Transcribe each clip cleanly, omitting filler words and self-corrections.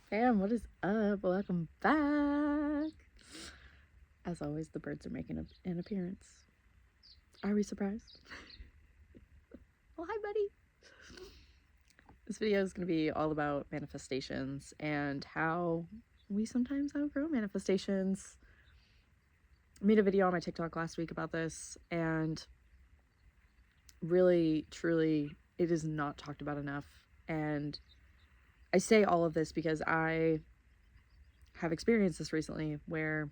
Fam, what is up? Welcome back. As always, the birds are making an appearance. Are we surprised? Well, hi, buddy. This video is going to be all about manifestations and how we sometimes outgrow manifestations. I made a video on my TikTok last week about this, and really, truly, it is not talked about enough. And I say all of this because I have experienced this recently where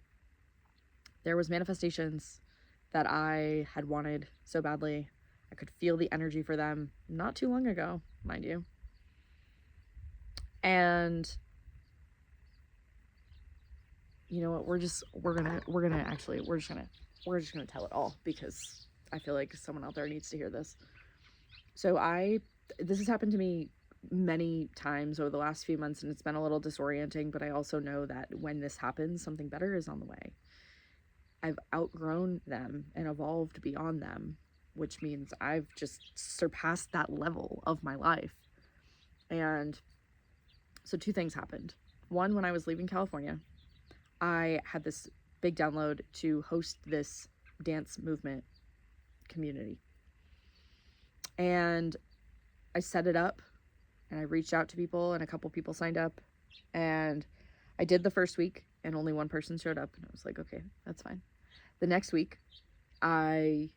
there was manifestations that I had wanted so badly. I could feel the energy for them not too long ago, mind you. And you know what, we're just gonna tell it all because I feel like someone out there needs to hear this. So this has happened to me many times over the last few months, and it's been a little disorienting, but I also know that when this happens, something better is on the way. I've outgrown them and evolved beyond them, which means I've just surpassed that level of my life. And so two things happened. One, when I was leaving California, I had this big download to host this dance movement community. And I set it up and I reached out to people, and a couple people signed up, and I did the first week and only one person showed up, and I was like, okay, that's fine. The next week, I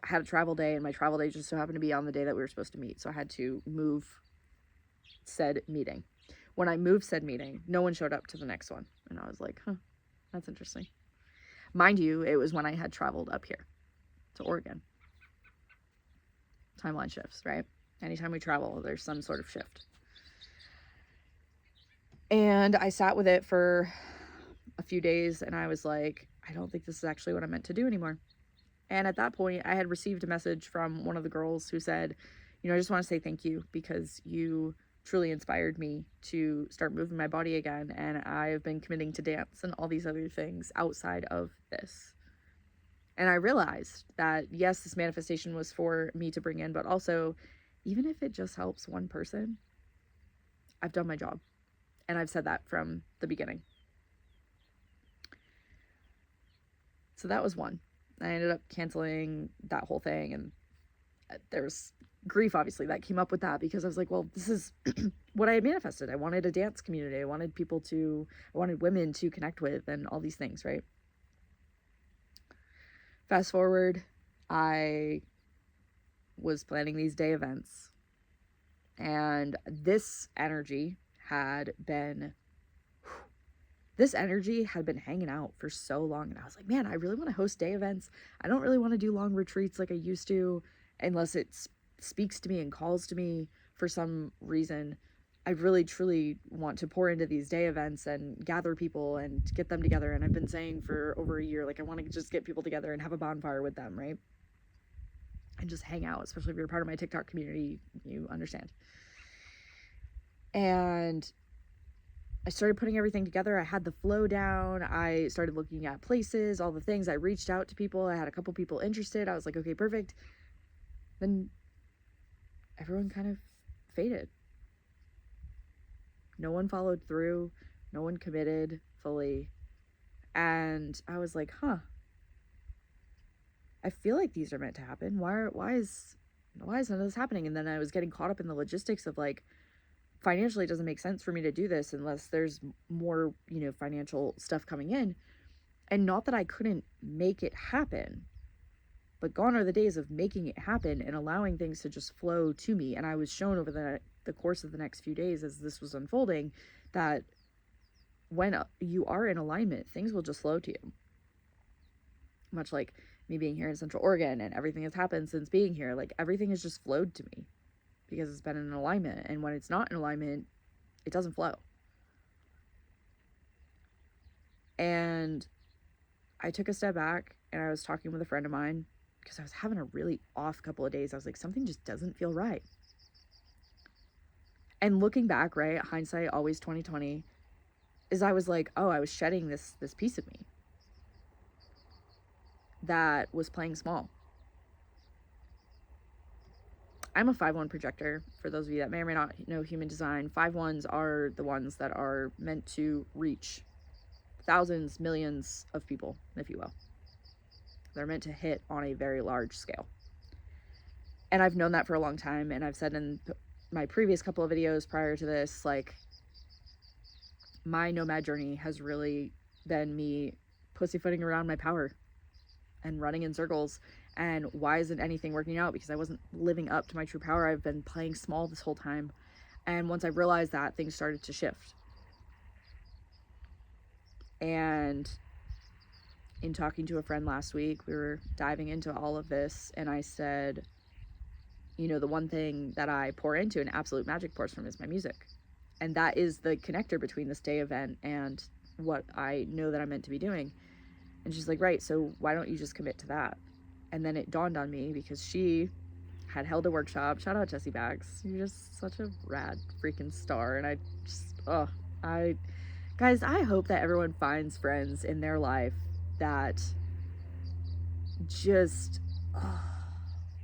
had a travel day, and my travel day just so happened to be on the day that we were supposed to meet. So I had to move said meeting. When I moved said meeting, no one showed up to the next one. And I was like, huh, that's interesting. Mind you, it was when I had traveled up here to Oregon. Timeline shifts, right? Anytime we travel, there's some sort of shift. And I sat with it for a few days, and I was like, I don't think this is actually what I'm meant to do anymore. And at that point, I had received a message from one of the girls who said, I just want to say thank you because you truly inspired me to start moving my body again. And I've been committing to dance and all these other things outside of this. And I realized that, yes, this manifestation was for me to bring in, but also, even if it just helps one person, I've done my job. And I've said that from the beginning. So that was one. I ended up canceling that whole thing, and there was grief, obviously, that came up with that because I was like, well, this is what I had manifested. I wanted a dance community. I wanted women to connect with and all these things, right? Fast forward, I was planning these day events, and this energy had been hanging out for so long, and I was like, man, I really want to host day events. I don't really want to do long retreats like I used to unless it speaks to me and calls to me for some reason. I really truly want to pour into these day events and gather people and get them together. And I've been saying for over a year, like, I want to just get people together and have a bonfire with them, right? And just hang out, especially if you're part of my TikTok community, you understand. And I started putting everything together. I had the flow down. I started looking at places, all the things. I reached out to people. I had a couple people interested. I was like, okay, perfect. Then everyone kind of faded. No one followed through. No one committed fully. And I was like, huh. I feel like these are meant to happen. Why is none of this happening? And then I was getting caught up in the logistics of, like, financially it doesn't make sense for me to do this unless there's more, financial stuff coming in. And not that I couldn't make it happen, but gone are the days of making it happen and allowing things to just flow to me. And I was shown over the course of the next few days as this was unfolding that when you are in alignment, things will just flow to you. Much like me being here in Central Oregon and everything that's happened since being here, like, everything has just flowed to me because it's been in alignment. And when it's not in alignment, it doesn't flow. And I took a step back and I was talking with a friend of mine because I was having a really off couple of days. I was like, something just doesn't feel right. And looking back, right, hindsight always 2020, is I was like, oh, I was shedding this piece of me that was playing small. I'm a 5-1 projector. For those of you that may or may not know human design, 5-1s are the ones that are meant to reach thousands, millions of people, if you will. They're meant to hit on a very large scale. And I've known that for a long time. And I've said in my previous couple of videos prior to this, like, my nomad journey has really been me pussyfooting around my power and running in circles. And why isn't anything working out? Because I wasn't living up to my true power. I've been playing small this whole time. And once I realized that, things started to shift. And in talking to a friend last week, we were diving into all of this, and I said, you know, the one thing that I pour into and Absolute Magic pours from is my music. And that is the connector between this day event and what I know that I'm meant to be doing. And she's like, right, so why don't you just commit to that? And then it dawned on me, because she had held a workshop. Shout out Jessie Bags. You're just such a rad freaking star. And I just, guys, I hope that everyone finds friends in their life that just,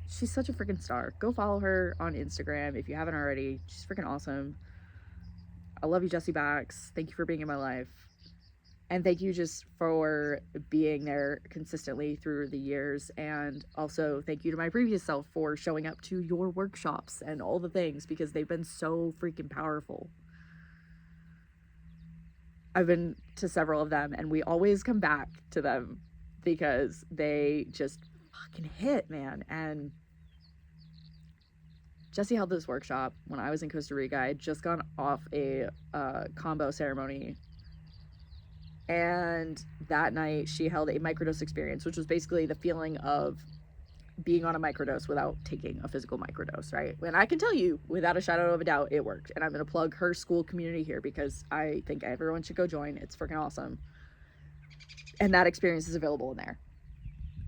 she's such a freaking star. Go follow her on Instagram if you haven't already. She's freaking awesome. I love you, Jessie Bax. Thank you for being in my life. And thank you just for being there consistently through the years. And also thank you to my previous self for showing up to your workshops and all the things, because they've been so freaking powerful. I've been to several of them, and we always come back to them because they just fucking hit, man. And Jessie held this workshop when I was in Costa Rica. I had just gone off a combo ceremony, and that night she held a microdose experience, which was basically the feeling of being on a microdose without taking a physical microdose, right? And I can tell you without a shadow of a doubt, it worked. And I'm going to plug her school community here because I think everyone should go join. It's freaking awesome. And that experience is available in there.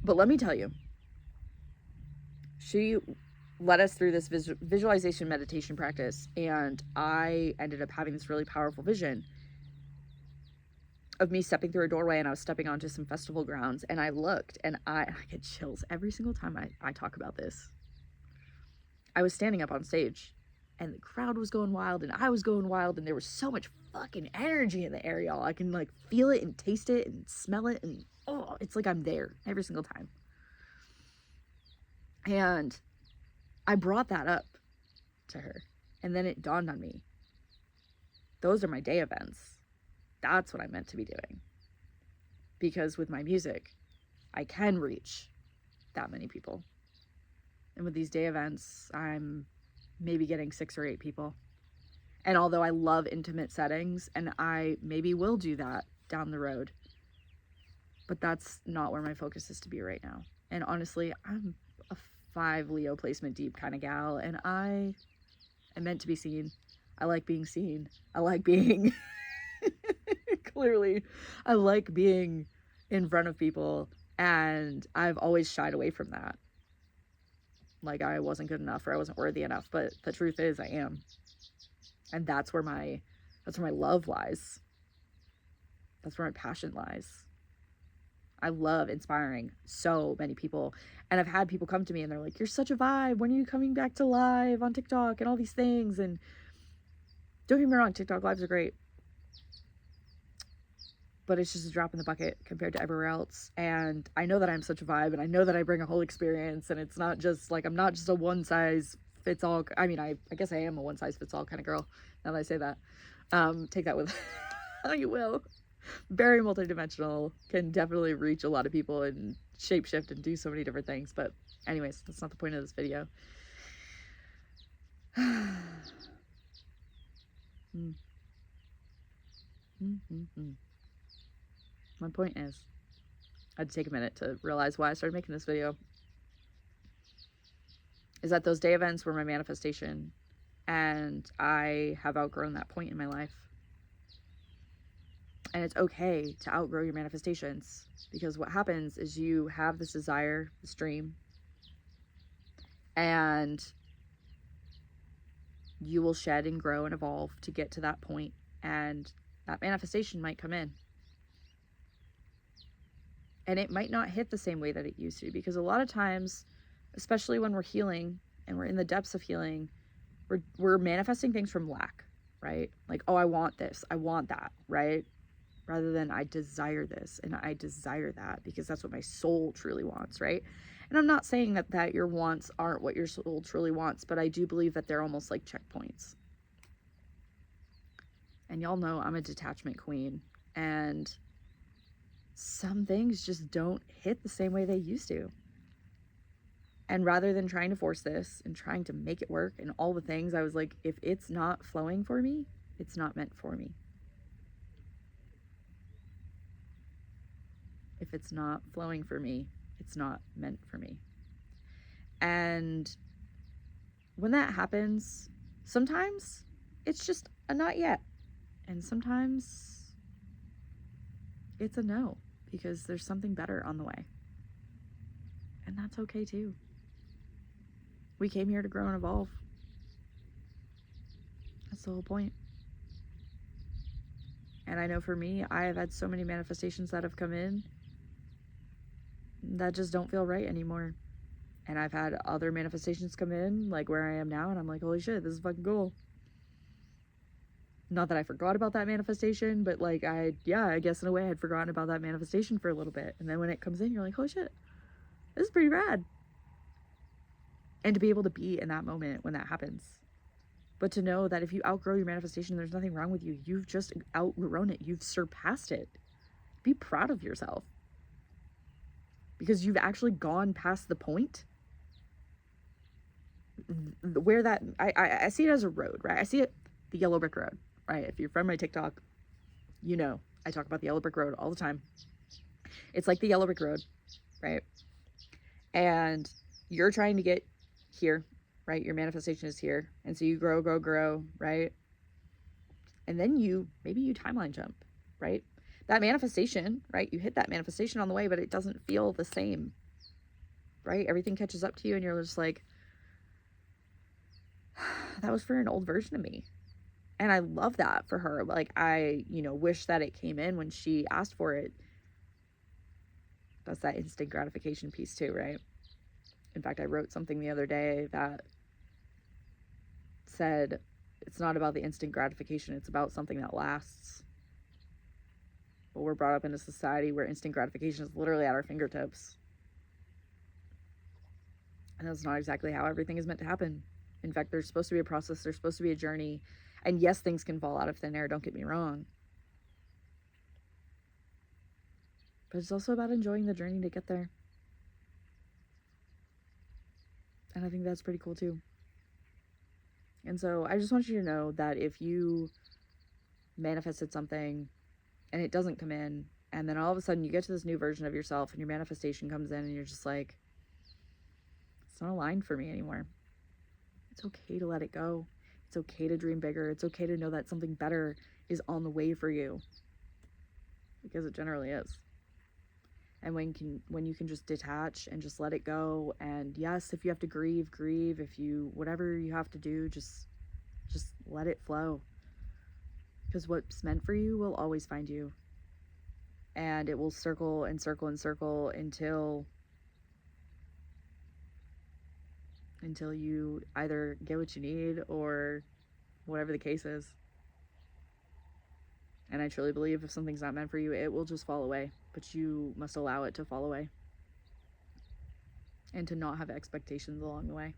But let me tell you, she led us through this visualization meditation practice, and I ended up having this really powerful vision of me stepping through a doorway, and I was stepping onto some festival grounds, and I looked, and I get chills every single time I talk about this. I was standing up on stage, and the crowd was going wild, and I was going wild, and there was so much fucking energy in the air, y'all. I can like feel it and taste it and smell it, and oh, it's like I'm there every single time. And I brought that up to her, and then it dawned on me, those are my day events. That's what I'm meant to be doing. Because with my music, I can reach that many people. And with these day events, I'm maybe getting 6 or 8 people. And although I love intimate settings, and I maybe will do that down the road, but that's not where my focus is to be right now. And honestly, I'm a 5 Leo placement deep kind of gal, and I am meant to be seen. I like being seen. I like being clearly, I like being in front of people, and I've always shied away from that. Like I wasn't good enough, or I wasn't worthy enough, but the truth is I am. And that's where my love lies. That's where my passion lies. I love inspiring so many people. And I've had people come to me and they're like, you're such a vibe. When are you coming back to live on TikTok and all these things? And don't get me wrong, TikTok lives are great. But it's just a drop in the bucket compared to everywhere else. And I know that I'm such a vibe, and I know that I bring a whole experience, and it's not just like, I'm not just a one size fits all. I mean, I guess I am a one size fits all kind of girl, now that I say that. Take that with how you will. Very multidimensional, can definitely reach a lot of people and shapeshift and do so many different things. But anyways, that's not the point of this video. My point is, I had to take a minute to realize why I started making this video, is that those day events were my manifestation, and I have outgrown that point in my life. And it's okay to outgrow your manifestations, because what happens is you have this desire, this dream, and you will shed and grow and evolve to get to that point, and that manifestation might come in. And it might not hit the same way that it used to, because a lot of times, especially when we're healing and we're in the depths of healing, we're manifesting things from lack, right? Like, oh, I want this, I want that, right? Rather than I desire this and I desire that, because that's what my soul truly wants, right? And I'm not saying that your wants aren't what your soul truly wants, but I do believe that they're almost like checkpoints. And y'all know I'm a detachment queen, and some things just don't hit the same way they used to. And rather than trying to force this and trying to make it work and all the things, I was like, if it's not flowing for me, it's not meant for me. If it's not flowing for me, it's not meant for me. And when that happens, sometimes it's just a not yet. And sometimes it's a no, because there's something better on the way. And that's okay too. We came here to grow and evolve. That's the whole point. And I know for me, I have had so many manifestations that have come in that just don't feel right anymore. And I've had other manifestations come in, like where I am now, and I'm like, holy shit, this is fucking cool. Not that I forgot about that manifestation, but like I guess in a way I had forgotten about that manifestation for a little bit. And then when it comes in, you're like, holy shit, this is pretty rad. And to be able to be in that moment when that happens. But to know that if you outgrow your manifestation, there's nothing wrong with you. You've just outgrown it. You've surpassed it. Be proud of yourself. Because you've actually gone past the point where that, I see it as a road, right? I see it, the yellow brick road, right? If you're from my TikTok, you know, I talk about the yellow brick road all the time. It's like the yellow brick road, right? And you're trying to get here, right? Your manifestation is here. And so you grow, right? And then maybe you timeline jump, right? That manifestation, right? You hit that manifestation on the way, but it doesn't feel the same, right? Everything catches up to you and you're just like, that was for an old version of me. And I love that for her. Like, I, wish that it came in when she asked for it. That's that instant gratification piece too, right? In fact, I wrote something the other day that said, it's not about the instant gratification, it's about something that lasts. But we're brought up in a society where instant gratification is literally at our fingertips. And that's not exactly how everything is meant to happen. In fact, there's supposed to be a process, there's supposed to be a journey. And yes, things can fall out of thin air, don't get me wrong. But it's also about enjoying the journey to get there. And I think that's pretty cool too. And so I just want you to know that if you manifested something and it doesn't come in, and then all of a sudden you get to this new version of yourself and your manifestation comes in and you're just like, it's not aligned for me anymore. It's okay to let it go. It's okay to dream bigger. It's okay to know that something better is on the way for you. Because it generally is. And when you can just detach and just let it go, and yes, if you have to grieve, if you, whatever you have to do, just let it flow. Because what's meant for you will always find you. And it will circle and circle and circle until you either get what you need or whatever the case is. And I truly believe if something's not meant for you, it will just fall away. But you must allow it to fall away. And to not have expectations along the way.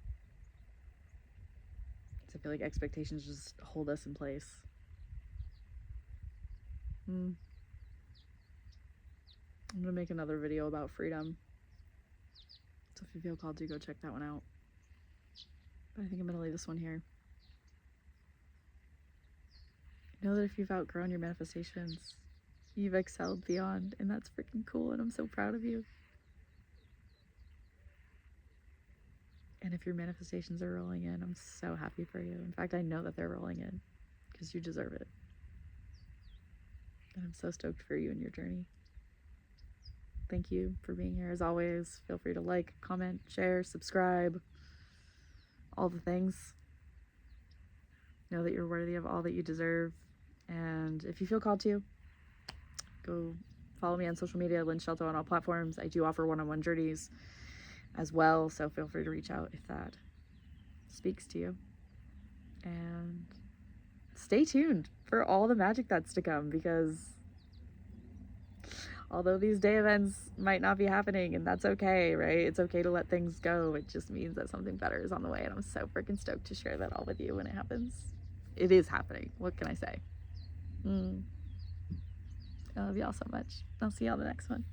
Because I feel like expectations just hold us in place. I'm going to make another video about freedom. So if you feel called to, go check that one out. But I think I'm going to leave this one here. Know that if you've outgrown your manifestations, you've excelled beyond, and that's freaking cool, and I'm so proud of you. And if your manifestations are rolling in, I'm so happy for you. In fact, I know that they're rolling in because you deserve it. And I'm so stoked for you and your journey. Thank you for being here. As always, feel free to like, comment, share, subscribe, all the things. Know that you're worthy of all that you deserve. And if you feel called to, go follow me on social media, Lynn Shelto on all platforms. I do offer one-on-one journeys as well, so feel free to reach out if that speaks to you. And stay tuned for all the magic that's to come, because although these day events might not be happening, and that's okay, right? It's okay to let things go. It just means that something better is on the way, and I'm so freaking stoked to share that all with you when it happens. It is happening. What can I say? I love y'all so much. I'll see y'all in the next one.